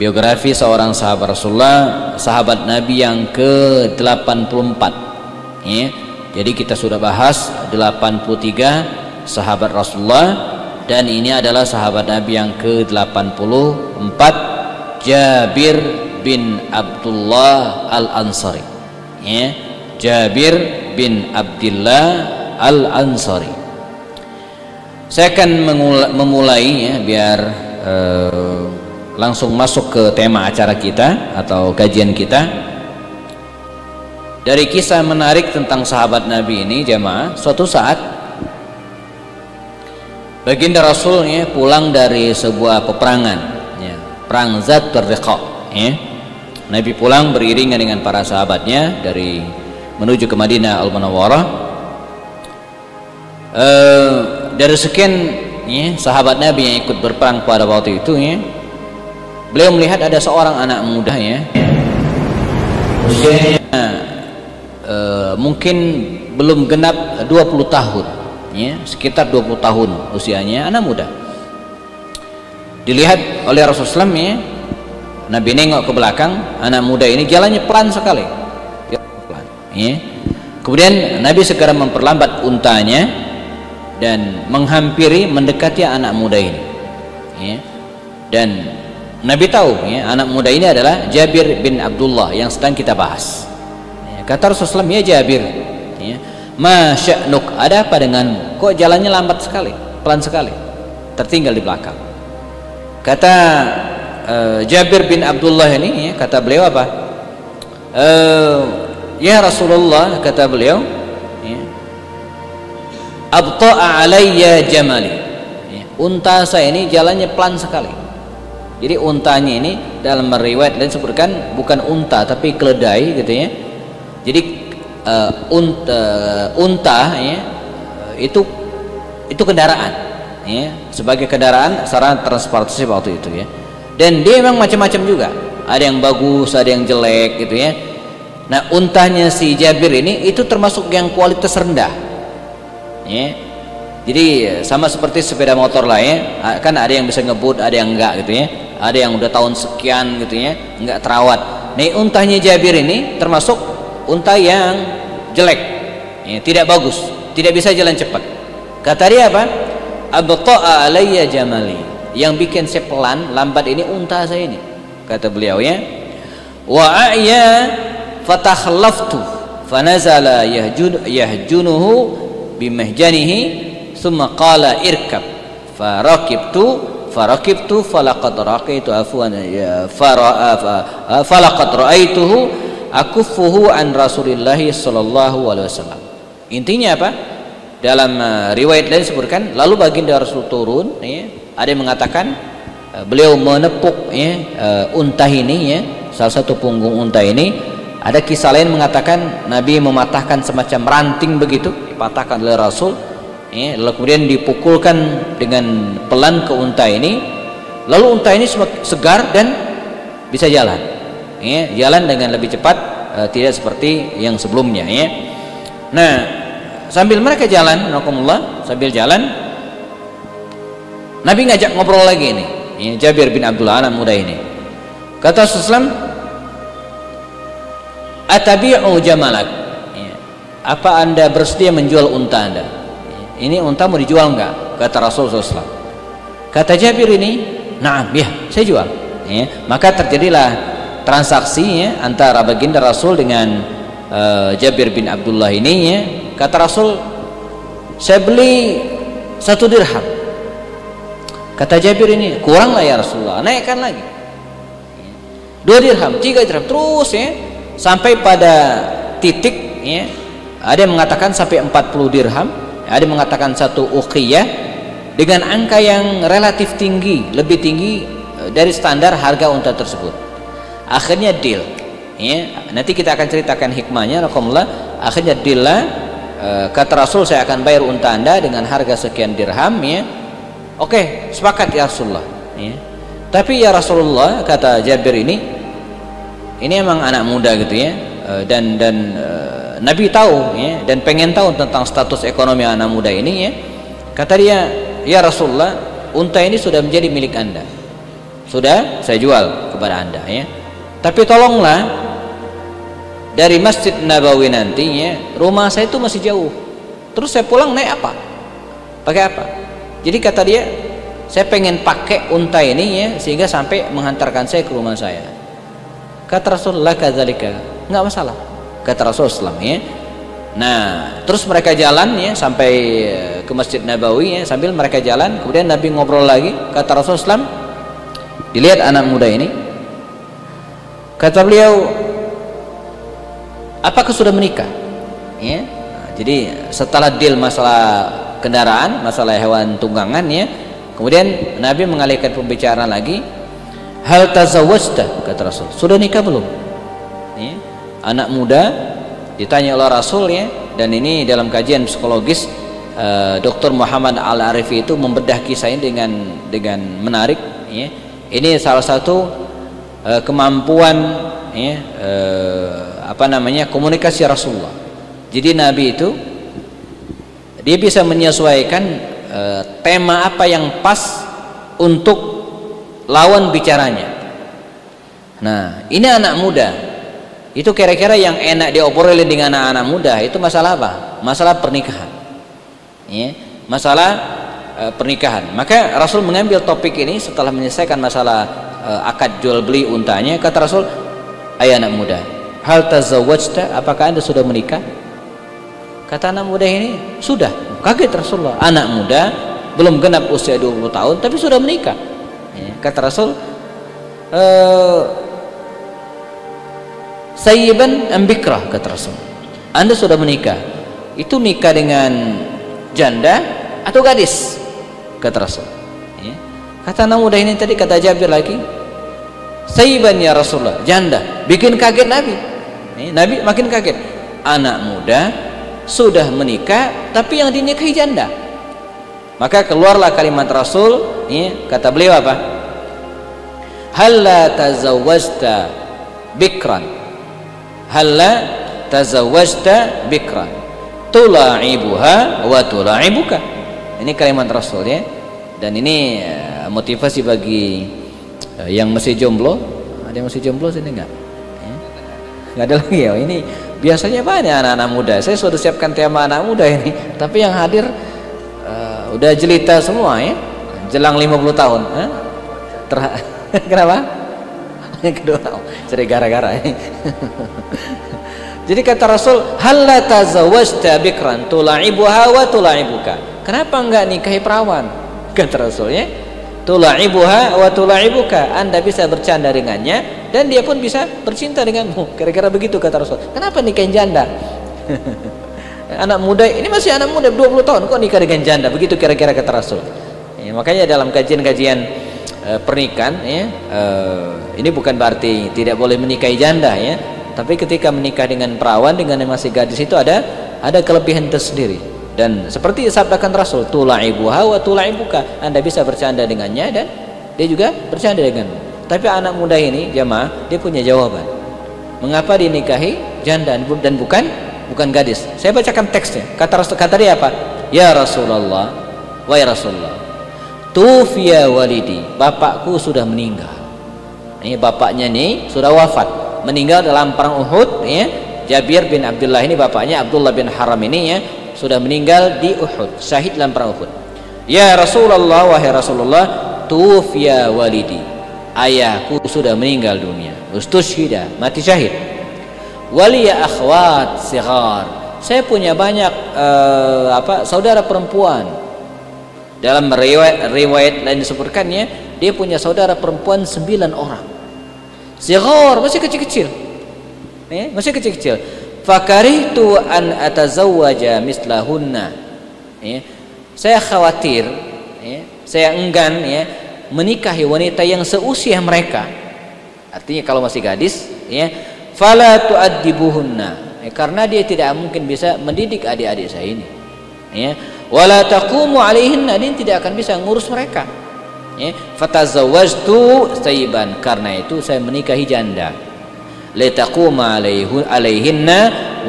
biografi seorang sahabat Rasulullah, sahabat Nabi yang ke-84 ya. Jadi kita sudah bahas 83 sahabat Rasulullah, dan ini adalah sahabat Nabi yang ke-84, Jabir bin Abdullah Al-Ansari ya. Jabir bin Abdullah Al-Ansari. Saya akan memulai ya, biar langsung masuk ke tema acara kita atau kajian kita, dari kisah menarik tentang sahabat Nabi ini jamaah. Suatu saat baginda Rasul ya, pulang dari sebuah peperangan ya, perang Zatul Riqa ya. Nabi pulang beriringan dengan para sahabatnya dari menuju ke Madinah Al-Munawwarah. Dari sekian ya, sahabat Nabi yang ikut berperang pada waktu itu ya, beliau melihat ada seorang anak muda ya, usianya mungkin belum genap 20 tahun ya, sekitar 20 tahun usianya, anak muda. Dilihat oleh Rasulullah SAW ya, Nabi nengok ke belakang, anak muda ini jalannya pelan sekali ya. Kemudian Nabi segera memperlambat untanya dan menghampiri, mendekati anak muda ini ya. Dan Nabi tahu ya, anak muda ini adalah Jabir bin Abdullah yang sedang kita bahas ya. Kata Rasulullah SAW, ya Jabir ya, ma sya'nuk, ada apa denganmu, kok jalannya lambat sekali, pelan sekali, tertinggal di belakang. Kata Jabir bin Abdullah ini ya, kata beliau apa, ya Rasulullah, kata beliau ya, abta'a alayya jamali ya, unta saya ini jalannya pelan sekali. Jadi untanya ini dalam riwayat lain disebutkan bukan unta tapi keledai gitu ya. Jadi unta ya, itu kendaraan ya, sebagai kendaraan sarana transportasi waktu itu ya. Dan dia memang macam-macam juga, ada yang bagus, ada yang jelek gitu ya. Nah, untanya si Jabir ini itu termasuk yang kualitas rendah ya. Jadi sama seperti sepeda motor lah ya, kan ada yang bisa ngebut, ada yang enggak gitu ya, ada yang udah tahun sekian gitu ya, enggak terawat. Nih untanya Jabir ini termasuk unta yang jelek ya, tidak bagus, tidak bisa jalan cepat. Kata dia apa, abta'a alayya jamali, yang bikin saya pelan lambat ini unta saya ini, kata beliau ya. Wa a'ya fatakhlaftu fanazala yahjunuhu bimahjanihi thumma qala irkab farakibtu falaqad raqaitu afwan falaqad ra'aituhu akuffuhu an Rasulillah sallallahu alaihi wasallam. Intinya apa, dalam riwayat lain disebutkan lalu baginda Rasul turun ya, ada yang mengatakan beliau menepuk ya, unta ini ya, salah satu punggung unta ini. Ada kisah lain mengatakan Nabi mematahkan semacam ranting begitu, dipatahkan oleh Rasul ya, lalu kemudian dipukulkan dengan pelan ke unta ini, lalu unta ini segar dan bisa jalan ya, jalan dengan lebih cepat, tidak seperti yang sebelumnya ya. Nah, sambil mereka jalan, sambil jalan Nabi ngajak ngobrol lagi ini ya, Jabir bin Abdullah anak muda ini. Kata Rasulullah, atabi'u jamalak ya, apa anda bersedia menjual unta anda ya, ini unta mau dijual enggak, kata Rasulullah SAW. Kata Jabir ini, na'am ya, saya jual ya. Maka terjadilah transaksi ya, antara baginda Rasul dengan Jabir bin Abdullah ini ya. Kata Rasul, saya beli 1 dirham. Kata Jabir ini, kurang lah ya Rasulullah, naikkan lagi 2 dirham, 3 dirham, terus ya, sampai pada titik ya, ada yang mengatakan sampai 40 dirham, ada yang mengatakan 1 uqiyah, dengan angka yang relatif tinggi, lebih tinggi dari standar harga unta tersebut. Akhirnya deal ya, nanti kita akan ceritakan hikmahnya. Akhirnya deal lah, kata Rasul, saya akan bayar unta anda dengan harga sekian dirham ya. Oke, sepakat ya Rasulullah ya. Tapi ya Rasulullah, kata Jabir ini emang anak muda gitu ya, dan Nabi tahu ya, dan pengen tahu tentang status ekonomi anak muda ini ya. Kata dia, ya Rasulullah, unta ini sudah menjadi milik anda, sudah saya jual kepada kepada anda ya. Tapi tolonglah dari Masjid Nabawi nantinya rumah saya itu masih jauh. Terus saya pulang naik apa? Pakai apa? Jadi kata dia, saya pengen pakai unta ini ya sehingga sampai menghantarkan saya ke rumah saya. Kata Rasulullah, kadzalika, enggak masalah. Kata Rasulullah ya. Nah, terus mereka jalan ya sampai ke Masjid Nabawi ya, sambil mereka jalan, kemudian Nabi ngobrol lagi. Kata Rasulullah, dilihat anak muda ini. Kata beliau, apakah sudah menikah? Ya. Nah, jadi setelah deal masalah kendaraan, masalah hewan tunggangan ya, kemudian Nabi mengalihkan pembicaraan lagi. Hal tazawwajta, kata Rasul, sudah nikah belum? Ya. Anak muda ditanya oleh Rasul ya, dan ini dalam kajian psikologis Dr. Muhammad Al-Arifi itu membedah kisah ini dengan menarik ya. Ini salah satu kemampuan ya, komunikasi Rasulullah. Jadi Nabi itu dia bisa menyesuaikan tema apa yang pas untuk lawan bicaranya. Nah, ini anak muda. Itu kira-kira yang enak diobrolin dengan anak-anak muda itu masalah apa? Masalah pernikahan. Ya, masalah pernikahan. Maka Rasul mengambil topik ini setelah menyelesaikan masalah akad jual beli untanya. Kata Rasul, ayah anak muda, hal tazawwajta, apakah anda sudah menikah? Kata anak muda ini, sudah. Kaget Rasulullah, anak muda belum genap usia 20 tahun tapi sudah menikah ya. Kata Rasul, sayyiban ambikrah, kata Rasul, anda sudah menikah, itu nikah dengan janda atau gadis? Kata Rasul ya. Kata anak muda ini tadi, kata Jabir lagi, sayyiban ya Rasulullah, janda. Bikin kaget Nabi ya. Nabi makin kaget, anak muda sudah menikah tapi yang dinikahi janda. Maka keluarlah kalimat Rasul ya, kata beliau apa? Halla tazawwajta bikran, halla tazawwajta bikran tula'ibuha wa tula'ibuka. Ini kalimat Rasul ya. Dan ini motivasi bagi yang masih jomblo. Ada yang masih jomblo sini enggak? Ya? Enggak ada lagi ya. Ini biasanya banyak anak-anak muda. Saya sudah siapkan tema anak muda ini, tapi yang hadir udah jelita semua ya. Jelang 50 tahun. Kenapa? Kedua, cari gara-gara. Jadi kata Rasul, halla tazawwajta bikran tula'ibuha wa tula'ibuka. Kenapa enggak nikahi perawan? Kata Rasul ya, tula'ibuha wa tula'ibuka, anda bisa bercanda dengannya dan dia pun bisa bercinta denganmu. Kira-kira begitu kata Rasul. Kenapa nikahin janda? Anak muda ini masih anak muda 20 tahun kok nikah dengan janda? Begitu kira-kira kata Rasul ya. Makanya dalam kajian-kajian pernikahan ya, ini bukan berarti tidak boleh menikahi janda ya, tapi ketika menikah dengan perawan, dengan yang masih gadis itu ada kelebihan tersendiri. Dan seperti sabdakan Rasul, tula'ibuha wa tula'ibuka, anda bisa bercanda dengannya dan dia juga bercanda denganmu. Tapi anak muda ini jamaah, dia punya jawaban mengapa dinikahi janda dan bukan gadis. Saya bacakan teksnya. Kata dia apa? Ya Rasulullah, wahai Rasulullah, tufiya walidi, bapakku sudah meninggal. Ini bapaknya nih sudah wafat, meninggal dalam perang Uhud ya. Jabir bin Abdullah ini bapaknya, Abdullah bin Haram ini ya, sudah meninggal di Uhud, syahid dalam perang Uhud. Ya Rasulullah, wahai Rasulullah, tufiya walidi, ayahku sudah meninggal dunia, ustushhida, mati syahid. Waliya akhwat sighar, saya punya banyak saudara perempuan. Dalam riwayat lain disebutkannya dia punya saudara perempuan 9 orang. Sighar, masih kecil-kecil. Masih kecil-kecil. Fakarihtu an atazawwaja mislahunna. Saya khawatir, saya enggan menikahi wanita yang seusia mereka. Artinya kalau masih gadis, fala tu'addibuhunna, karena dia tidak mungkin bisa mendidik adik-adik saya ini. Wala taqumu alaihinna, dia tidak akan bisa ngurus mereka. Fatazawwajtu sayyiban, karena itu saya menikahi janda. Litaquma alaihinna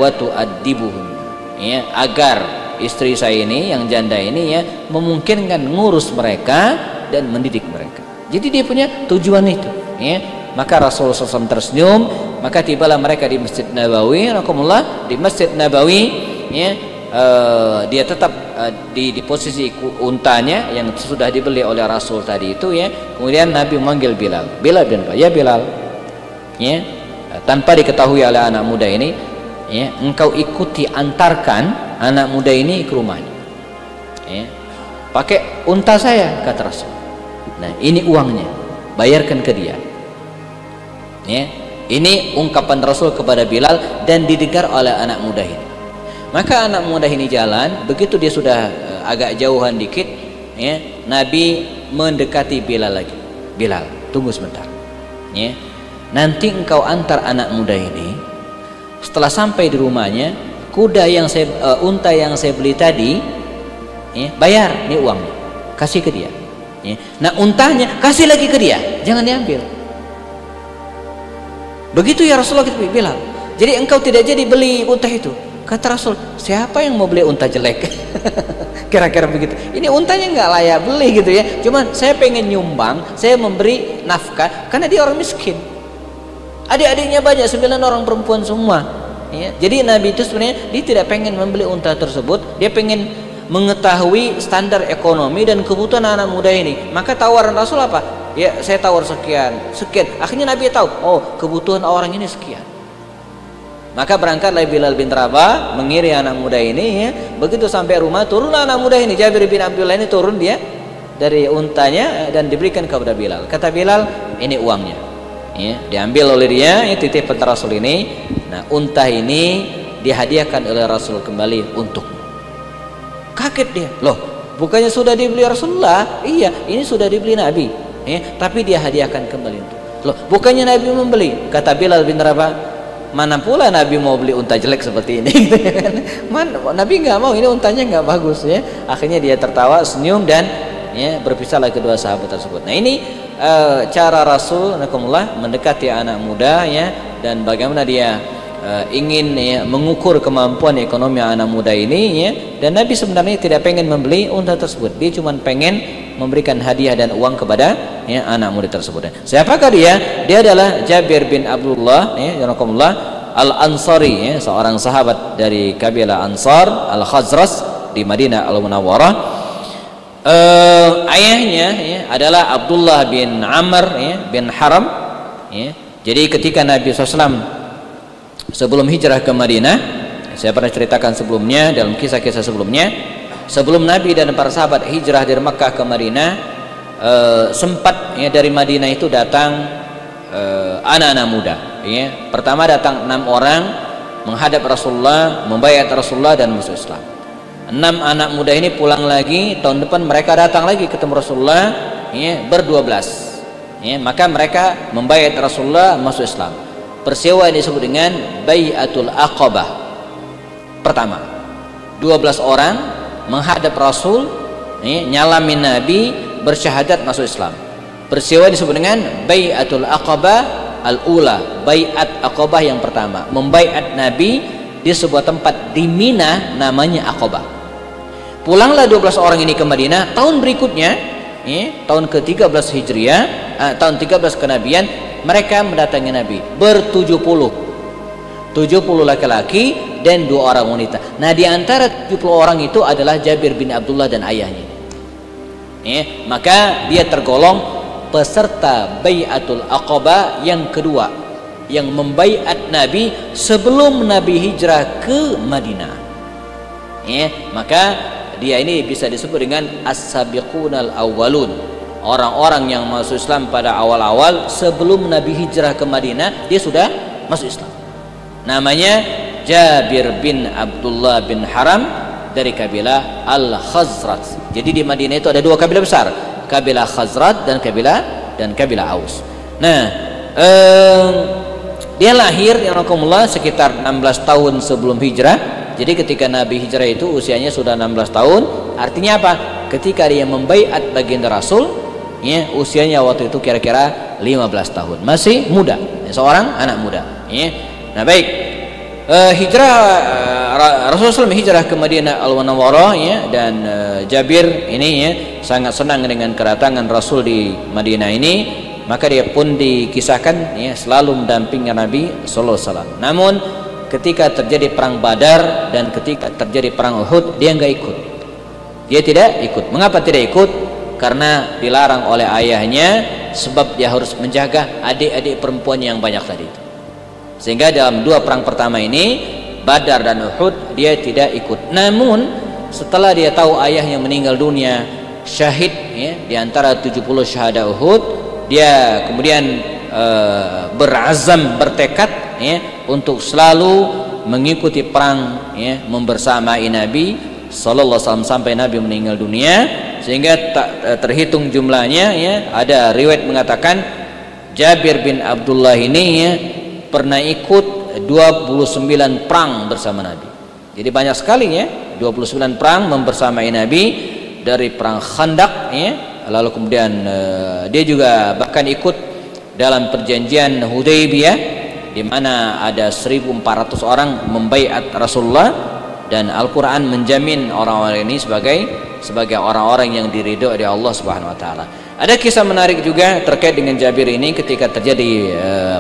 wa tu'addibuhunna, agar istri saya ini yang janda ini memungkinkan ngurus mereka dan mendidik mereka. Jadi dia punya tujuan itu maka Rasulullah SAW tersenyum. Maka tibalah mereka di Masjid Nabawi, rahimakumullah. Di Masjid Nabawi ya, dia tetap di posisi untanya yang sudah dibeli oleh Rasul tadi itu ya. Kemudian Nabi memanggil Bilal, Bilal bin Rabah, ya Bilal ya, tanpa diketahui oleh anak muda ini ya, engkau ikuti antarkan anak muda ini ke rumahnya ya, pakai unta saya, kata Rasul. Nah, ini uangnya, bayarkan ke dia ya. Ini ungkapan Rasul kepada Bilal dan didengar oleh anak muda ini. Maka anak muda ini jalan, begitu dia sudah agak jauhan dikit ya, Nabi mendekati Bilal lagi. Bilal, tunggu sebentar ya, nanti engkau antar anak muda ini. Setelah sampai di rumahnya, kuda yang unta yang saya beli tadi ya, bayar, ini uangnya, kasih ke dia ya. Nah, untanya kasih lagi ke dia, jangan diambil. Begitu ya Rasulullah gitu, Bilal. Jadi engkau tidak jadi beli unta itu. Kata Rasul, siapa yang mau beli unta jelek? Kira-kira begitu. Ini untanya nggak layak beli gitu ya. Cuman saya pengen nyumbang, saya memberi nafkah karena dia orang miskin. Adik-adiknya banyak, 9 orang perempuan semua. Ya. Jadi Nabi itu sebenarnya dia tidak pengen membeli unta tersebut, dia pengen mengetahui standar ekonomi dan kebutuhan anak muda ini. Maka tawaran Rasul apa? Ya, saya tawar sekian. Akhirnya Nabi tahu, oh kebutuhan orang ini sekian. Maka berangkatlah Bilal bin Rabah mengiring anak muda ini ya. Begitu sampai rumah, turunlah anak muda ini, Jabir bin Abdullah ini turun dia dari untanya dan diberikan kepada Bilal. Kata Bilal, ini uangnya ya, diambil oleh dia ya, titip pada Rasul ini. Nah, unta ini dihadiahkan oleh Rasul kembali untukmu. Kaget dia, loh bukannya sudah dibeli Rasulullah? Iya, ini sudah dibeli Nabi ya, tapi dia hadiahkan kembali untuk. Loh, bukannya Nabi membeli? Kata Bilal bin Rabah, mana pula Nabi mau beli unta jelek seperti ini? Nabi nggak mau, ini untanya nggak bagus ya. Akhirnya dia tertawa, senyum dan ya, berpisahlah kedua sahabat tersebut. Nah, ini cara Rasul mendekati anak muda ya, dan bagaimana dia ingin ya, mengukur kemampuan ekonomi anak muda ini ya. Dan Nabi sebenarnya tidak pengen membeli unta tersebut, dia cuma pengen memberikan hadiah dan uang kepada ya, anak muda tersebut. Siapakah dia? Dia adalah Jabir bin Abdullah ya, Al-Ansari ya, seorang sahabat dari kabilah Ansar Al-Khazraj di Madinah Al-Munawwarah. Ayahnya ya, adalah Abdullah bin Amr ya, bin Haram ya. Jadi ketika Nabi SAW sebelum hijrah ke Madinah, saya pernah ceritakan sebelumnya dalam kisah-kisah sebelumnya, sebelum Nabi dan para sahabat hijrah dari Makkah ke Madinah, sempat ya, dari Madinah itu datang anak-anak muda ya. Pertama datang 6 orang menghadap Rasulullah, membaiat Rasulullah dan masuk Islam. 6 anak muda ini pulang lagi, tahun depan mereka datang lagi ketemu Rasulullah ya, ber-12 ya. Maka mereka membaiat Rasulullah masuk Islam. Peristiwa ini disebut dengan Bai'atul Aqabah. Pertama, 12 orang menghadap Rasul ya, nyalamin Nabi, bersyahadat masuk Islam. Peristiwa disebut dengan Bai'atul Aqabah al-ula, Bai'at Aqabah yang pertama, membaiat Nabi di sebuah tempat di Mina namanya Aqabah. Pulanglah 12 orang ini ke Madinah. Tahun berikutnya ya, tahun ke-13 Hijriah, tahun 13 kenabian, mereka mendatangi Nabi ber-70 laki-laki dan 2 orang wanita. Nah, di antara 70 orang itu adalah Jabir bin Abdullah dan ayahnya ya. Maka dia tergolong peserta Bai'atul Aqabah yang kedua, yang membaiat Nabi sebelum Nabi hijrah ke Madinah ya. Maka dia ini bisa disebut dengan as-sabiqunal awwalun, orang-orang yang masuk Islam pada awal-awal sebelum Nabi hijrah ke Madinah, dia sudah masuk Islam. Namanya Jabir bin Abdullah bin Haram dari kabilah Al-Khazraj. Jadi di Madinah itu ada 2 kabilah besar, kabilah Khazraj dan kabilah Aus. Nah, dia lahir ya sekitar 16 tahun sebelum hijrah. Jadi ketika Nabi hijrah itu usianya sudah 16 tahun. Artinya apa? Ketika dia membaiat baginda Rasul ya, usianya waktu itu kira-kira 15 tahun, masih muda, seorang anak muda ya. Nah, baik, Rasulullah SAW hijrah ke Madinah Al-Munawwarah ya, dan Jabir ini ya sangat senang dengan kedatangan Rasul di Madinah ini. maka dia pun dikisahkan ya selalu mendampingi Nabi sallallahu alaihi wasallam. Namun ketika terjadi perang Badar dan ketika terjadi perang Uhud, dia enggak ikut. Dia tidak ikut. Mengapa tidak ikut? Karena dilarang oleh ayahnya, sebab dia harus menjaga adik-adik perempuan yang banyak tadi itu. Sehingga dalam dua perang pertama ini, Badar dan Uhud, dia tidak ikut. Namun setelah dia tahu ayahnya meninggal dunia syahid ya, di antara 70 syahada Uhud, dia kemudian berazam, bertekad ya, untuk selalu mengikuti perang ya, membersamai Nabi sallallahu alaihi wasallam sampai Nabi meninggal dunia. Sehingga tak terhitung jumlahnya ya, ada riwayat mengatakan Jabir bin Abdullah ini ya, pernah ikut 29 perang bersama Nabi. Jadi banyak sekali ya, 29 perang membersamai Nabi, dari perang Khandaq ya, lalu kemudian dia juga bahkan ikut dalam perjanjian Hudaybiyah di mana ada 1.400 orang membaiat Rasulullah, dan Al-Quran menjamin orang-orang ini sebagai orang-orang yang diridho oleh Allah Subhanahu Wa Taala. Ada kisah menarik juga terkait dengan Jabir ini ketika terjadi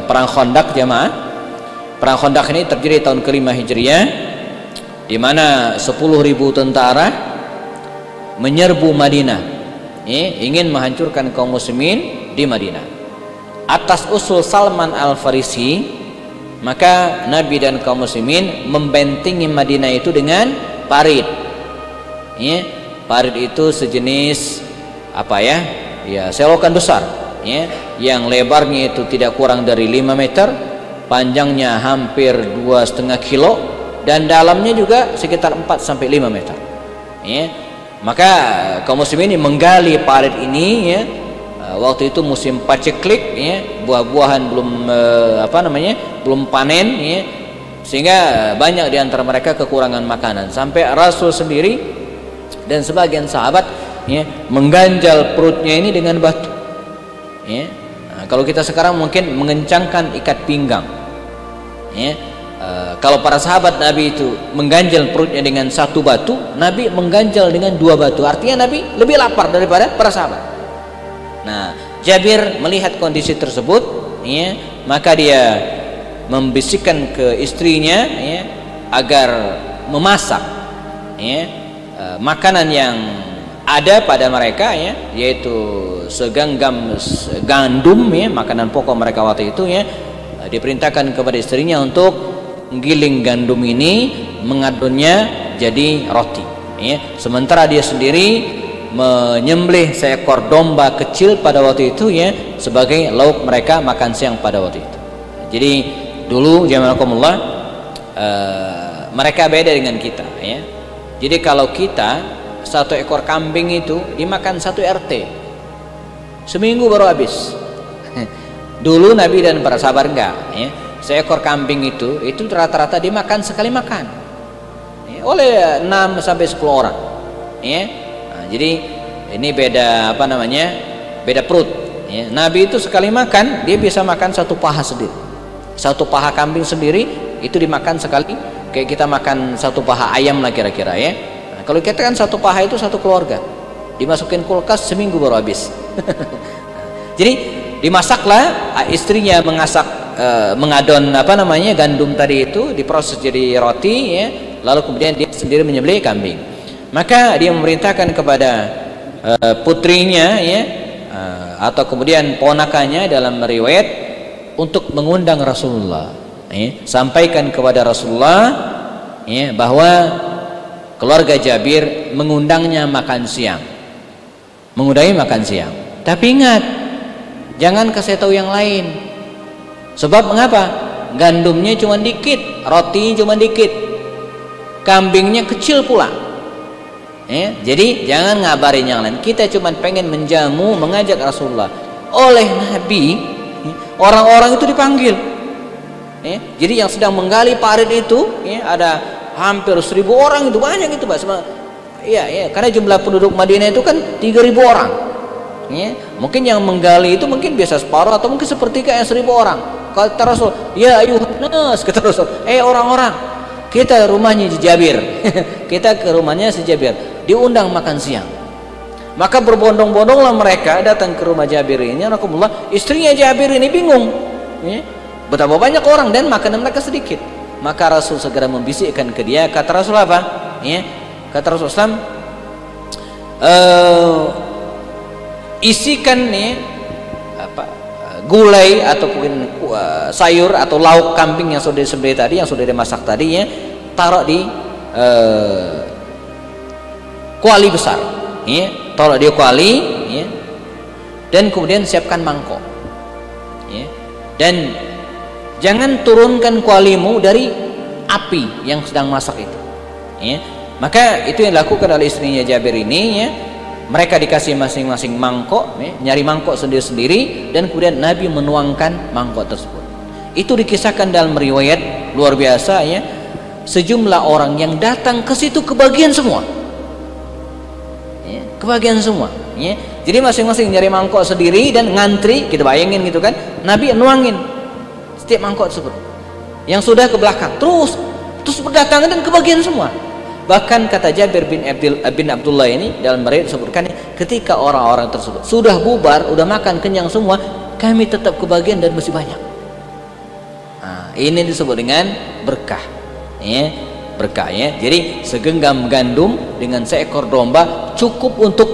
perang Khandaq jamaah. Perang Khandaq ini terjadi tahun ke-5 Hijriah, di mana 10.000 tentara menyerbu Madinah, ingin menghancurkan kaum muslimin di Madinah. Atas usul Salman Al-Farisi, maka Nabi dan kaum muslimin membentengi Madinah itu dengan parit. Ya, parit itu sejenis apa ya? Ya, selokan besar, ya, yang lebarnya itu tidak kurang dari 5 meter, panjangnya hampir 2,5 kilo, dan dalamnya juga sekitar 4 sampai 5 meter. Ya, maka kaum muslimin menggali parit ini ya. Waktu itu musim paceklik ya, buah-buahan belum panen ya, sehingga banyak di antara mereka kekurangan makanan, sampai Rasul sendiri dan sebagian sahabat ya, mengganjal perutnya ini dengan batu ya. Nah, kalau kita sekarang mungkin mengencangkan ikat pinggang ya. Kalau para sahabat Nabi itu mengganjal perutnya dengan satu batu, Nabi mengganjal dengan 2 batu. Artinya Nabi lebih lapar daripada para sahabat. Nah, Jabir melihat kondisi tersebut ya, maka dia membisikkan ke istrinya ya, agar memasak ya, makanan yang ada pada mereka ya, yaitu segenggam gandum ya, makanan pokok mereka waktu itu ya. Diperintahkan kepada istrinya untuk menggiling gandum ini, mengadonnya jadi roti ya. Sementara dia sendiri menyembelih seekor domba kecil pada waktu itu ya, sebagai lauk mereka makan siang pada waktu itu. Jadi dulu jamaahkumullah, mereka beda dengan kita ya. Jadi kalau kita 1 ekor kambing itu dimakan 1 RT seminggu baru habis. Dulu Nabi dan para sahabat enggak ya. Seekor kambing itu rata-rata dimakan sekali makan ya, oleh 6 sampai 10 orang ya. Jadi ini beda beda perut ya. Nabi itu sekali makan dia bisa makan 1 paha sendiri, 1 paha kambing sendiri itu dimakan sekali, kayak kita makan 1 paha ayam lah kira-kira ya. Nah, kalau kita kan 1 paha itu 1 keluarga, dimasukin kulkas seminggu baru habis. Jadi dimasaklah, istrinya mengadon gandum tadi itu, diproses jadi roti ya, lalu kemudian dia sendiri menyembelih kambing. Maka dia memerintahkan kepada putrinya ya, atau kemudian ponakannya dalam riwayat, untuk mengundang Rasulullah ya. Sampaikan kepada Rasulullah ya, bahwa keluarga Jabir mengundangnya makan siang, tapi ingat, jangan kasih tahu yang lain. Sebab mengapa? Gandumnya cuma dikit, rotinya cuma dikit, kambingnya kecil pula ya. Jadi jangan ngabarin yang lain. Kita cuma pengen menjamu, mengajak Rasulullah. Oleh Nabi orang-orang itu dipanggil ya. Jadi yang sedang menggali parit itu ya, ada hampir 1.000 orang, itu banyak itu Pak. Ya, karena jumlah penduduk Madinah itu kan 3.000 orang ya. Mungkin yang menggali itu mungkin biasa separuh atau mungkin sepertiga yang 1.000 orang. Kata Rasul, ya ayuhan nas, kata Rasul, orang-orang, kita rumahnya Jabir. Kita ke rumahnya si Jabir, diundang makan siang. Maka berbondong-bondonglah mereka datang ke rumah Jabir ini. Rasulullah, istrinya Jabir ini bingung, ya, betapa banyak orang dan makanan mereka sedikit. Maka Rasul segera membisikkan ke dia. Kata Rasul apa? Ya, kata Rasul SAW, isikan nih gulai ataupun sayur atau lauk kambing yang sudah disembelih tadi, yang sudah dimasak tadi, ya, taruh di kuali besar, ya, taruh di kuali, ya, dan kemudian siapkan mangkok, ya, dan jangan turunkan kualimu dari api yang sedang masak itu, ya. Maka itu yang dilakukan oleh istrinya Jabir ini, ya. Mereka dikasih masing-masing mangkok, ya, nyari mangkok sendiri-sendiri, dan kemudian Nabi menuangkan mangkok tersebut. Itu dikisahkan dalam riwayat luar biasa, ya. Sejumlah orang yang datang ke situ kebagian semua, ya, kebagian semua, ya. Jadi masing-masing nyari mangkok sendiri dan ngantri, kita bayangin gitu kan. Nabi nuangin setiap mangkok tersebut yang sudah ke belakang, terus berdatangan dan kebagian semua. Bahkan kata Jabir bin Abdullah ini dalam riwayat disebutkan, ketika orang-orang tersebut sudah bubar, udah makan kenyang semua, kami tetap kebagian dan masih banyak. Nah, ini disebut dengan berkah, ya, berkah, ya. Jadi segenggam gandum dengan seekor domba cukup untuk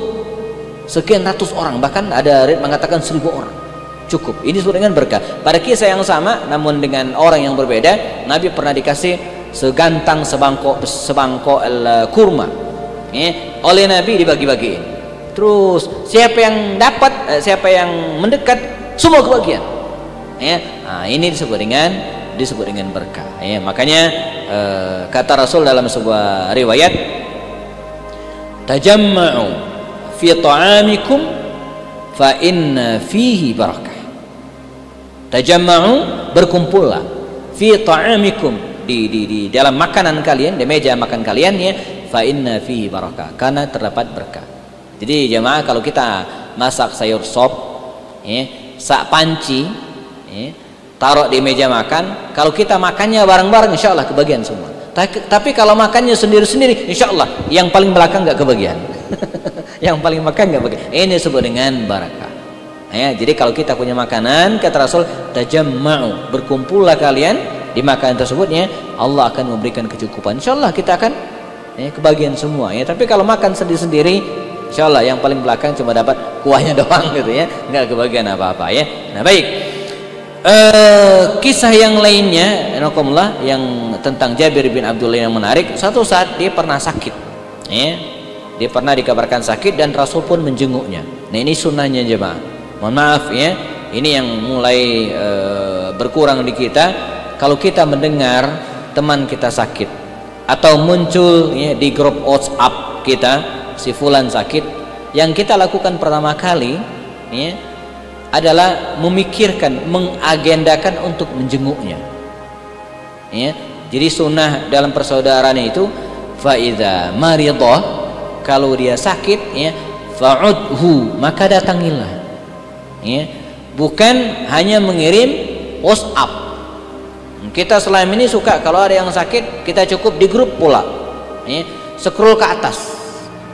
sekian ratus orang, bahkan ada riwayat mengatakan 1000 orang cukup. Ini disebut dengan berkah. Pada kisah yang sama namun dengan orang yang berbeda, Nabi pernah dikasih segantang sebangkok kurma, ya, oleh Nabi dibagi-bagiin. Terus siapa yang dapat, siapa yang mendekat, semua kebagian, ya. Nah, ini disebut dengan berkah, ya. Makanya kata Rasul dalam sebuah riwayat, tajamma'u fi ta'amikum fa inna fihi barakah. Tajamma'u, berkumpullah, fi ta'amikum, di dalam makanan kalian, di meja makan kalian, ya, fa inna fihi barakah, karena terdapat berkah. Jadi jemaah, kalau kita masak sayur sop, ya, sak panci, ya, taruh di meja makan, kalau kita makannya bareng-bareng, insya Allah kebagian semua. Tapi kalau makannya sendiri-sendiri, insya Allah yang paling belakang nggak kebagian. Yang paling belakang nggak kebagian. Ini disebut dengan barakah, ya. Jadi kalau kita punya makanan, kata Rasul, tajamma'u, berkumpullah kalian di makanan tersebutnya, Allah akan memberikan kecukupan. Insyaallah kita akan, ya, kebagian semua, ya. Tapi kalau makan sendiri-sendiri, insyaallah yang paling belakang cuma dapat kuahnya doang gitu, ya, nggak kebagian apa-apa, ya. Nah, baik, kisah yang lainnya yang tentang Jabir bin Abdullah yang menarik. Satu saat dia pernah sakit, ya. Dia pernah dikabarkan sakit dan Rasul pun menjenguknya. Nah, ini sunnahnya jemaah. Mohon maaf, ya, ini yang mulai berkurang di kita. Kalau kita mendengar teman kita sakit atau muncul, ya, di grup WhatsApp kita, si fulan sakit, yang kita lakukan pertama kali, ya, adalah memikirkan, mengagendakan untuk menjenguknya, ya. Jadi sunnah dalam persaudaraan itu, fa idza maridah, kalau dia sakit, ya, fa'udhu, maka datangilah, ya. Bukan hanya mengirim WhatsApp. Kita selama ini suka kalau ada yang sakit, kita cukup di grup pula, ya, scroll ke atas,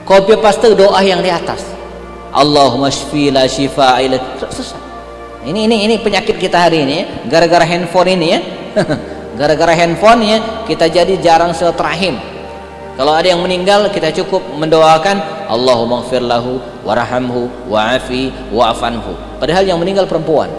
copy paste doa yang di atas, Allahumma shfi la shifa illa. Ini penyakit kita hari ini, ya. Gara-gara handphone ini, ya. Gara-gara handphone, ya, kita jadi jarang silaturahim. Kalau ada yang meninggal, kita cukup mendoakan Allahumma ighfir lahu warhamhu wa'afi wa'afanhu, padahal yang meninggal perempuan.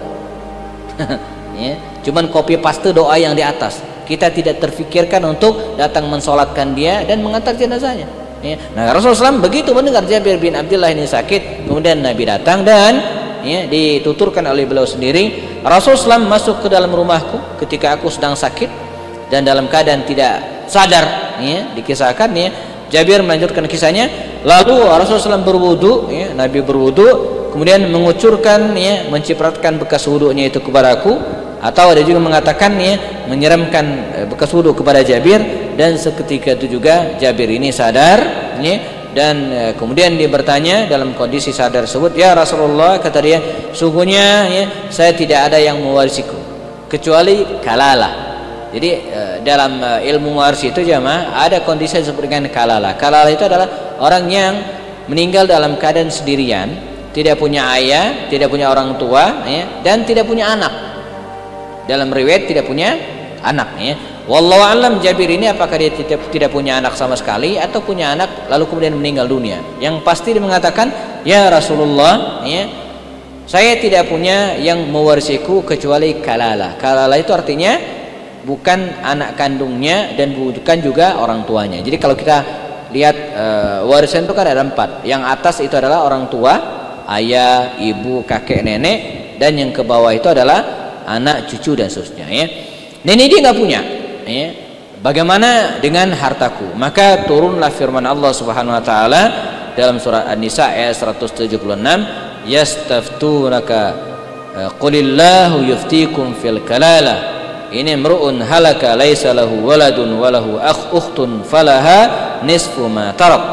Ya, cuman copy paste doa yang di atas. Kita tidak terfikirkan untuk datang mensolatkan dia dan mengantar jenazahnya, ya. Nah, Rasulullah SAW begitu mendengar Jabir bin Abdullah ini sakit, kemudian Nabi datang dan, ya, dituturkan oleh beliau sendiri, Rasulullah SAW masuk ke dalam rumahku ketika aku sedang sakit dan dalam keadaan tidak sadar, ya, dikisahkan, ya. Jabir melanjutkan kisahnya, lalu Rasulullah SAW berwudu, ya, Nabi berwudu, kemudian mengucurkan, ya, mencipratkan bekas wudunya itu kepadaku. Atau ada juga mengatakan, ya, menyiramkan bekas wudhu kepada Jabir, dan seketika itu juga Jabir ini sadar, ya, dan kemudian dia bertanya dalam kondisi sadar tersebut, ya Rasulullah, kata dia, sungguhnya, ya, saya tidak ada yang mewarisiku kecuali kalalah. Jadi dalam ilmu waris itu jemaah ada kondisi yang disebut dengan kalalah. Kalalah itu adalah orang yang meninggal dalam keadaan sendirian, tidak punya ayah, tidak punya orang tua, ya, dan tidak punya anak. Dalam riwayat tidak punya anak, ya. Wallahu alam, Jabir ini apakah dia tidak punya anak sama sekali atau punya anak lalu kemudian meninggal dunia. Yang pasti dia mengatakan, ya Rasulullah, ya, saya tidak punya yang mewarisiku kecuali kalala. Kalala itu artinya bukan anak kandungnya dan bukan juga orang tuanya. Jadi kalau kita lihat warisan itu kan ada 4. Yang atas itu adalah orang tua, ayah, ibu, kakek, nenek, dan yang ke bawah itu adalah anak, cucu, dan seterusnya, ya. Nenek dia nggak punya, ya. Bagaimana dengan hartaku? Maka turunlah firman Allah Subhanahu wa taala dalam surat An-Nisa ayat 176, yastaftunaka qulillahu yuftikum fil kalalah ini imru'un halaka laisa lahu waladun walahu ukhtun falaha nisfu ma tarak.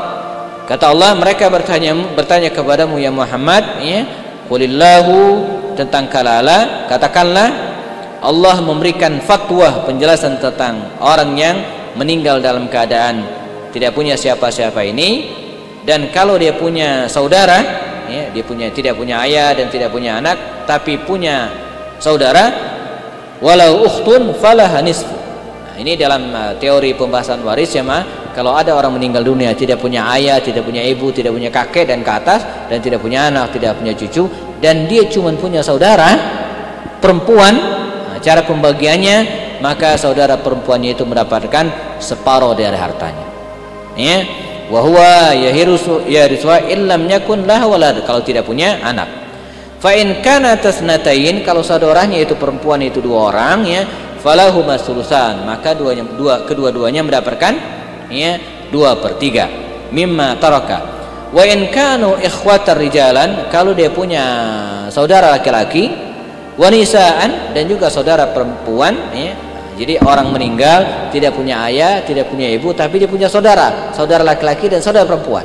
Kata Allah, mereka bertanya kepadamu ya Muhammad, ya, qulillahu tentang kalala, katakanlah Allah memberikan fatwa penjelasan tentang orang yang meninggal dalam keadaan tidak punya siapa-siapa ini, dan kalau dia punya saudara, ya, dia tidak punya ayah dan tidak punya anak tapi punya saudara, walau ukhtun falaha nisfu. Nah, ini dalam teori pembahasan waris, ya, kalau ada orang meninggal dunia tidak punya ayah, tidak punya ibu, tidak punya kakek dan ke atas, dan tidak punya anak, tidak punya cucu, dan dia cuma punya saudara perempuan, nah, cara pembagiannya, maka saudara perempuannya itu mendapatkan separuh dari hartanya, ya. Wa huwa yahirusu illam yakun lahu walad, kalau tidak punya anak. Fa in kana tasnatain, kalau saudaranya itu perempuan itu 2 orang, ya, falahu masulusan, maka kedua-duanya mendapatkan, ya, 2/3 mimma taraka. Wa in kanu ikhwatar rijalan, kalau dia punya saudara laki-laki, wanisaan, dan juga saudara perempuan, ya. Jadi orang meninggal tidak punya ayah, tidak punya ibu, tapi dia punya saudara laki-laki dan saudara perempuan,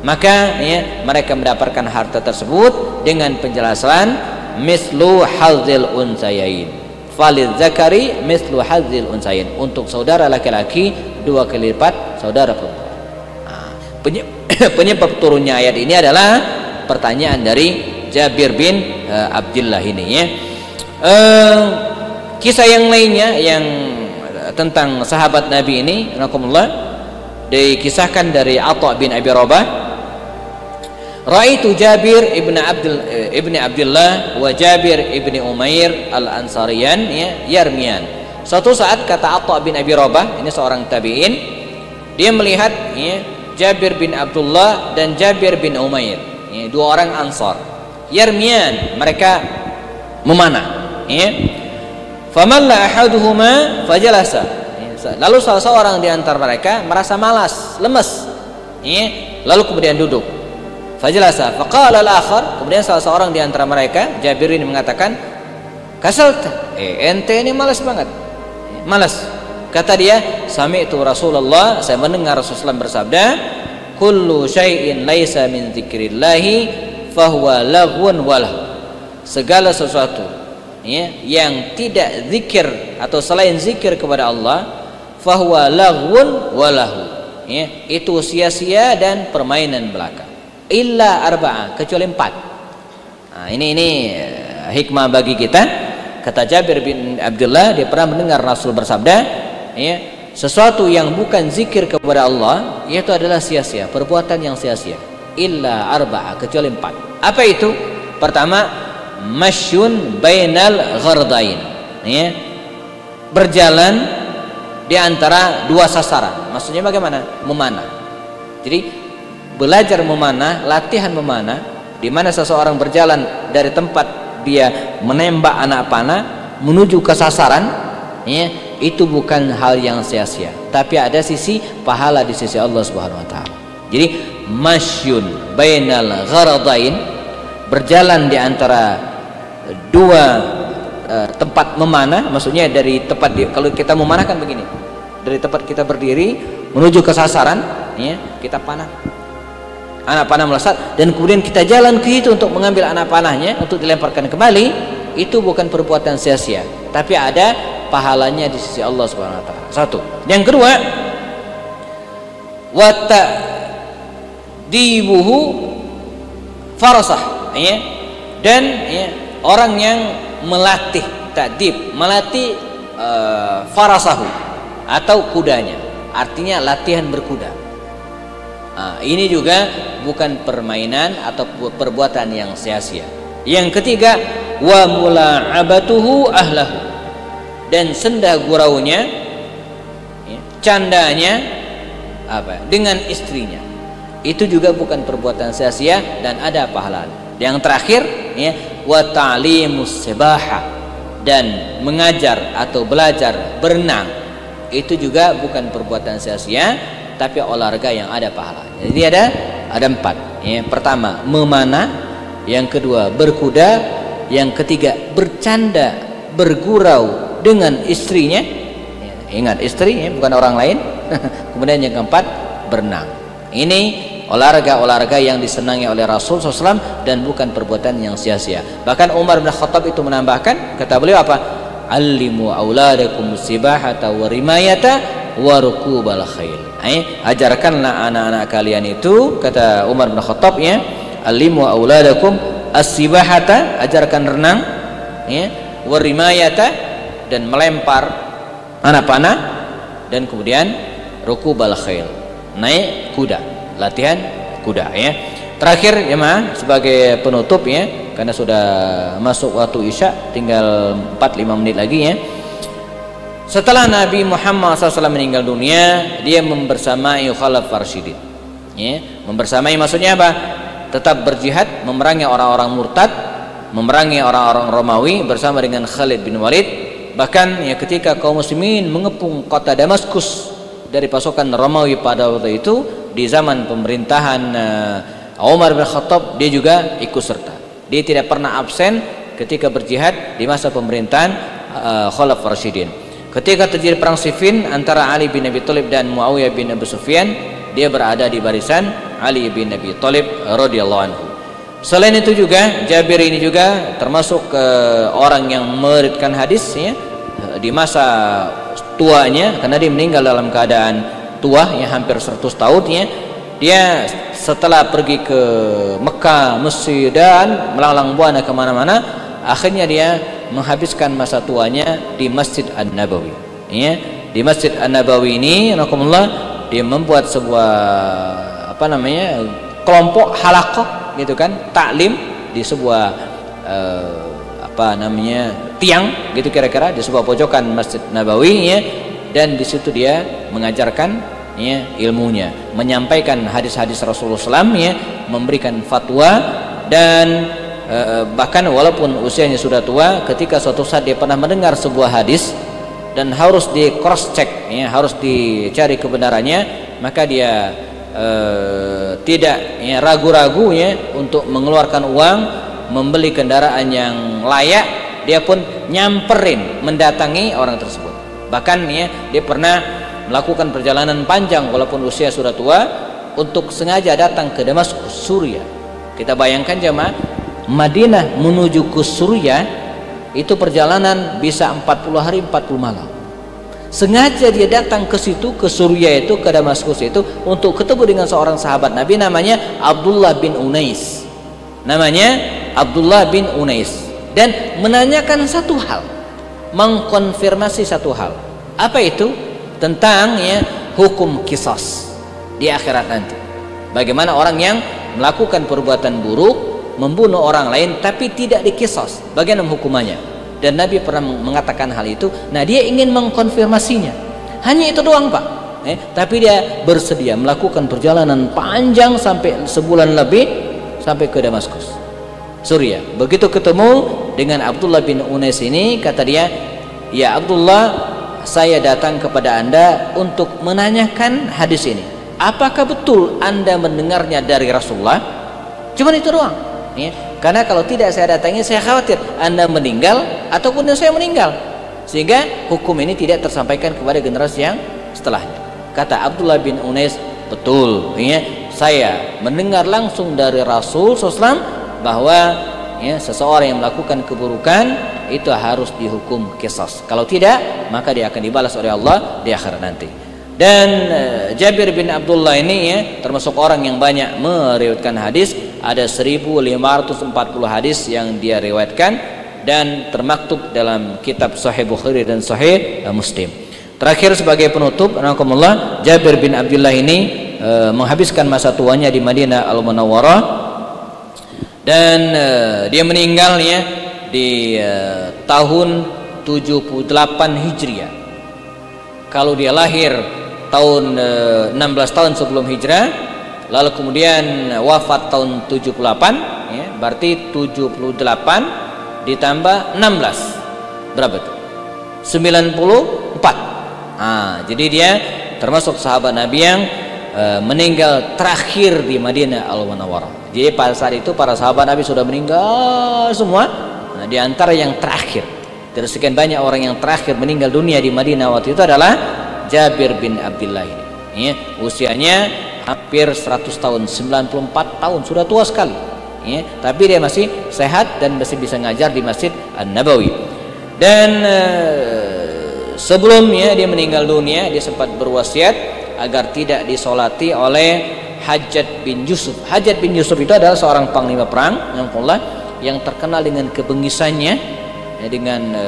maka, ya, mereka mendapatkan harta tersebut dengan penjelasan mislu hadzil unsayain, falil zakari mislu hadzil unsayain, untuk saudara laki-laki 2 kali lipat saudara perempuan. Nah, penyebab turunnya ayat ini adalah pertanyaan dari Jabir bin Abdullah ini, ya. Kisah yang lainnya yang tentang sahabat Nabi ini, rahimakumullah, dikisahkan dari Atha bin Abi Rabah, Ra'aitu Jabir ibni Abdullah wa Jabir ibni Umair al-Ansariyan, ya, yarmian. Suatu saat, kata Atha bin Abi Rabah, ini seorang tabi'in, dia melihat, ya, Jabir bin Abdullah dan Jabir bin Umair, ya, 2 orang Ansar, yarmian, mereka memanah, ya. Famalla ahaduhuma fajalasa, lalu salah seorang di antara mereka merasa malas, lemes, ya, lalu kemudian duduk. Fajalasa faqala al-akhar, kemudian salah seorang di antara mereka, Jabir ini, mengatakan, kasalta, ente ini malas banget, malas. Kata dia, sami'tu Rasulullah, saya mendengar Rasulullah bersabda, kullu syai'in laisa min dzikrillahi fahuwa laghun walah, segala sesuatu, ya, yang tidak zikir atau selain zikir kepada Allah, fahuwa laghun walahu, ya, itu sia-sia dan permainan belaka. Illa arba'ah, kecuali 4. Nah, ini hikmah bagi kita. Kata Jabir bin Abdullah, dia pernah mendengar Rasul bersabda, ya, sesuatu yang bukan zikir kepada Allah itu adalah sia-sia, perbuatan yang sia-sia. Illa arba'ah, kecuali 4. Apa itu? Pertama, masyun bainal ghardain, ya, berjalan di antara 2 sasaran. Maksudnya bagaimana? Memanah. Jadi belajar memanah, latihan memanah, di mana seseorang berjalan dari tempat dia menembak anak panah menuju ke sasaran, ya, itu bukan hal yang sia-sia, tapi ada sisi pahala di sisi Allah Subhanahu wa taala. Jadi masyun bainal gharadain, berjalan di antara 2 tempat memanah, maksudnya dari tempat kalau kita memanah kan begini, dari tempat kita berdiri menuju ke sasaran, ya, kita panah, anak panah melesat, dan kemudian kita jalan ke itu untuk mengambil anak panahnya untuk dilemparkan kembali. Itu bukan perbuatan sia-sia, tapi ada pahalanya di sisi Allah Subhanahu wa taala. Satu. Yang kedua, dibuhu farasah, ya. Dan ya, orang yang melatih ta'dib, melatih farasahu atau kudanya, artinya latihan berkuda. Ini juga bukan permainan atau perbuatan yang sia-sia. Yang ketiga, wa mula'abatuhu ahlahu, dan senda guraunya, ya, candanya dengan istrinya, itu juga bukan perbuatan sia-sia dan ada pahala. Yang terakhir, ya, wa ta'limus sibaha, dan mengajar atau belajar berenang, itu juga bukan perbuatan sia-sia tapi olahraga yang ada pahala. Jadi ada 4, ya. Pertama, memanah, yang kedua berkuda, yang ketiga bercanda bergurau dengan istrinya, ya, ingat istri, ya, bukan orang lain. Kemudian yang keempat, berenang. Ini olahraga-olahraga yang disenangi oleh Rasul SAW dan bukan perbuatan yang sia-sia. Bahkan Umar bin Khattab itu menambahkan, kata beliau apa? Allimu auladakum sibahata wa rimayata wa rukubal khail. Ajarkanlah anak-anak kalian itu, kata Umar bin Khattab, ya, allimu auladakum as-sibahata, ajarkan renang, ya, wa rimayata, dan melempar anak panah, dan kemudian rukubal khail, naik kuda, latihan kuda, ya. Terakhir, ya, sebagai penutup, ya, karena sudah masuk waktu Isya, tinggal 4-5 menit lagi, ya. Setelah Nabi Muhammad SAW meninggal dunia, dia membersamai Khulafaur Rasyidin, ya. Membersamai maksudnya apa? Tetap berjihad, memerangi orang-orang murtad, memerangi orang-orang Romawi bersama dengan Khalid bin Walid. Bahkan, ya, ketika kaum muslimin mengepung kota Damaskus dari pasukan Romawi pada waktu itu, di zaman pemerintahan Umar bin Khattab, dia juga ikut serta. Dia tidak pernah absen ketika berjihad di masa pemerintahan Khulafaur Rasyidin. Ketika terjadi perang Siffin antara Ali bin Abi Thalib dan Muawiyah bin Abi Sufyan, dia berada di barisan Ali bin Abi Thalib radhiyallahu anhu. Selain itu juga, Jabir ini juga termasuk orang yang mewariskan hadis, ya, di masa tuanya, karena dia meninggal dalam keadaan tua, ya, hampir 100 tahun, ya. Dia setelah pergi ke Mekah, Mesir, dan melalang buana kemana-mana, akhirnya dia menghabiskan masa tuanya di Masjid An-Nabawi, ya. Di Masjid An-Nabawi ini, rahimakumullah, dia membuat sebuah kelompok halaqah, gitu kan, taklim di sebuah tiang, gitu kira-kira, di sebuah pojokan Masjid Nabawi, ya. Dan di situ dia mengajarkan, ya, ilmunya, menyampaikan hadis-hadis Rasulullah SAW, ya, memberikan fatwa, dan bahkan walaupun usianya sudah tua, ketika suatu saat dia pernah mendengar sebuah hadis dan harus di cross check, ya, harus dicari kebenarannya, maka dia tidak, ya, ragu-ragu, ya, untuk mengeluarkan uang membeli kendaraan yang layak. Dia pun nyamperin, mendatangi orang tersebut. Bahkan, ya, dia pernah melakukan perjalanan panjang walaupun usia sudah tua untuk sengaja datang ke Damaskus, Suriah. Kita bayangkan, jemaah, Madinah menuju ke Suriah itu perjalanan bisa 40 hari 40 malam. Sengaja dia datang ke situ, ke Suriah itu, ke Damaskus itu, untuk ketemu dengan seorang sahabat Nabi namanya Abdullah bin Unais. Namanya Abdullah bin Unais, dan menanyakan satu hal, mengkonfirmasi satu hal. Apa itu? Tentang, ya, hukum qisas di akhirat nanti. Bagaimana orang yang melakukan perbuatan buruk, membunuh orang lain tapi tidak dikisos, bagaimana hukumannya? Dan Nabi pernah mengatakan hal itu. Nah, dia ingin mengkonfirmasinya. Hanya itu doang, Pak. Tapi dia bersedia melakukan perjalanan panjang sampai sebulan lebih sampai ke Damaskus, Suriah. Begitu ketemu dengan Abdullah bin Unais ini, kata dia, "Ya Abdullah, saya datang kepada Anda untuk menanyakan hadis ini. Apakah betul Anda mendengarnya dari Rasulullah?" Cuma itu doang, ya. Karena kalau tidak saya datangi, saya khawatir Anda meninggal ataupun saya meninggal, sehingga hukum ini tidak tersampaikan kepada generasi yang setelahnya. Kata Abdullah bin Unais, betul, ya, saya mendengar langsung dari Rasul SAW bahwa, ya, seseorang yang melakukan keburukan itu harus dihukum qisas. Kalau tidak, maka dia akan dibalas oleh Allah di akhirat nanti. Dan Jabir bin Abdullah ini ya termasuk orang yang banyak meriwayatkan hadis, ada 1540 hadis yang dia riwayatkan dan termaktub dalam kitab Sahih Bukhari dan Sahih Muslim. Terakhir sebagai penutup, rahmatullah, Jabir bin Abdullah ini menghabiskan masa tuanya di Madinah Al-Munawwarah dan dia meninggalnya di tahun 78 Hijriah. Kalau dia lahir tahun 16 tahun sebelum hijrah, lalu kemudian wafat tahun 78 ya, berarti 78 ditambah 16 berapa tuh? 94. Jadi dia termasuk sahabat Nabi yang meninggal terakhir di Madinah Al-Munawwarah. Jadi pada saat itu para sahabat Nabi sudah meninggal semua. Nah, di antara yang terakhir dari sekian banyak orang yang terakhir meninggal dunia di Madinah waktu itu adalah Jabir bin Abdullah ini. Ya, usianya hampir 100 tahun, 94 tahun, sudah tua sekali. Ya, tapi dia masih sehat dan masih bisa ngajar di Masjid An-Nabawi. Dan sebelumnya dia meninggal dunia, dia sempat berwasiat agar tidak disolati oleh Hajjaj bin Yusuf. Hajjaj bin Yusuf itu adalah seorang panglima perang yang terkenal dengan kebengisannya, ya, dengan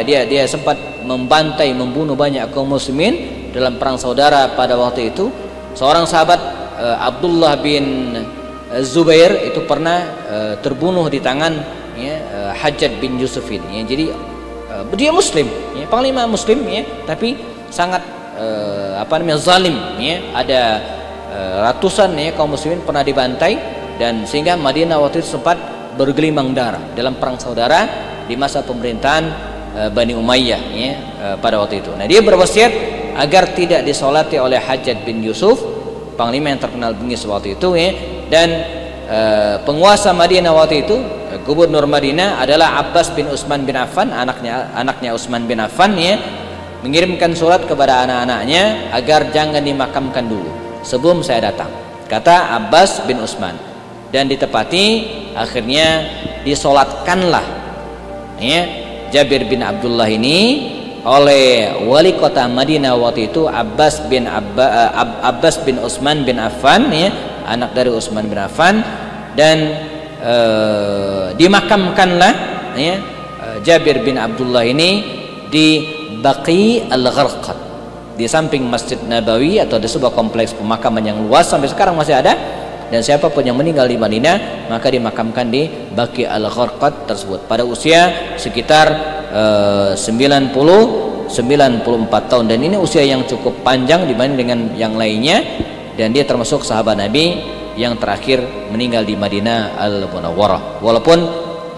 dia sempat membantai, membunuh banyak kaum muslimin dalam perang saudara pada waktu itu. Seorang sahabat Abdullah bin Zubair itu pernah terbunuh di tangan ya, Hajjaj bin Yusuf ini. Ya, jadi dia muslim, ya, panglima muslim, ya, tapi sangat zalim, ya. Ada ratusan ya kaum muslimin pernah dibantai, dan sehingga Madinah waktu itu sempat bergelimang darah dalam perang saudara di masa pemerintahan Bani Umayyah, ya, pada waktu itu. Nah, dia berwasiat agar tidak disolati oleh Hajjaj bin Yusuf, panglima yang terkenal bengis waktu itu, ya. Dan penguasa Madinah waktu itu, gubernur Madinah adalah Abbas bin Utsman bin Affan, anaknya Utsman bin Affan, ya, mengirimkan surat kepada anak-anaknya agar jangan dimakamkan dulu sebelum saya datang, kata Abbas bin Utsman. Dan ditepati, akhirnya disolatkanlah, ya, Jabir bin Abdullah ini oleh wali kota Madinah waktu itu, Abbas bin Utsman bin Affan, ya, anak dari Utsman bin Affan. Dan dimakamkanlah, ya, Jabir bin Abdullah ini di Baqi al-Gharqad, di samping Masjid Nabawi, atau di sebuah kompleks pemakaman yang luas sampai sekarang masih ada. Dan siapapun yang meninggal di Madinah maka dimakamkan di Baqi al-Gharqad tersebut pada usia sekitar 94 tahun. Dan ini usia yang cukup panjang dibanding dengan yang lainnya, dan dia termasuk sahabat Nabi yang terakhir meninggal di Madinah Al-Munawwarah. Walaupun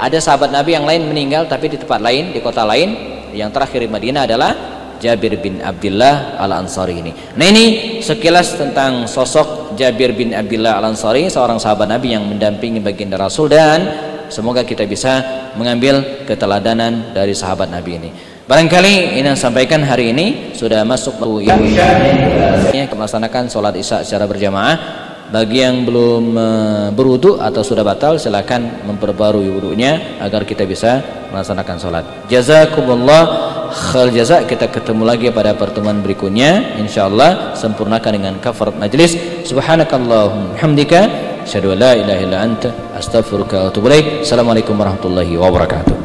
ada sahabat Nabi yang lain meninggal tapi di tempat lain, di kota lain, yang terakhir di Madinah adalah Jabir bin Abdullah Al-Ansari ini. Nah, ini sekilas tentang sosok Jabir bin Abdullah Al-Ansari, seorang sahabat Nabi yang mendampingi baginda Rasul, dan semoga kita bisa mengambil keteladanan dari sahabat Nabi ini. Barangkali ini yang sampaikan hari ini sudah masuk melaksanakan sholat isya secara berjamaah. Bagi yang belum berwudu atau sudah batal, silakan memperbarui wudunya agar kita bisa melaksanakan sholat. Jazakumullah khair jazak. Kita ketemu lagi pada pertemuan berikutnya, insyaallah. Sempurnakan dengan kafarat majlis. Subhanakallahumma hamdika asyhadu an la ilaha illa anta astaghfiruka wa atubu ilaik. Assalamualaikum warahmatullahi wabarakatuh.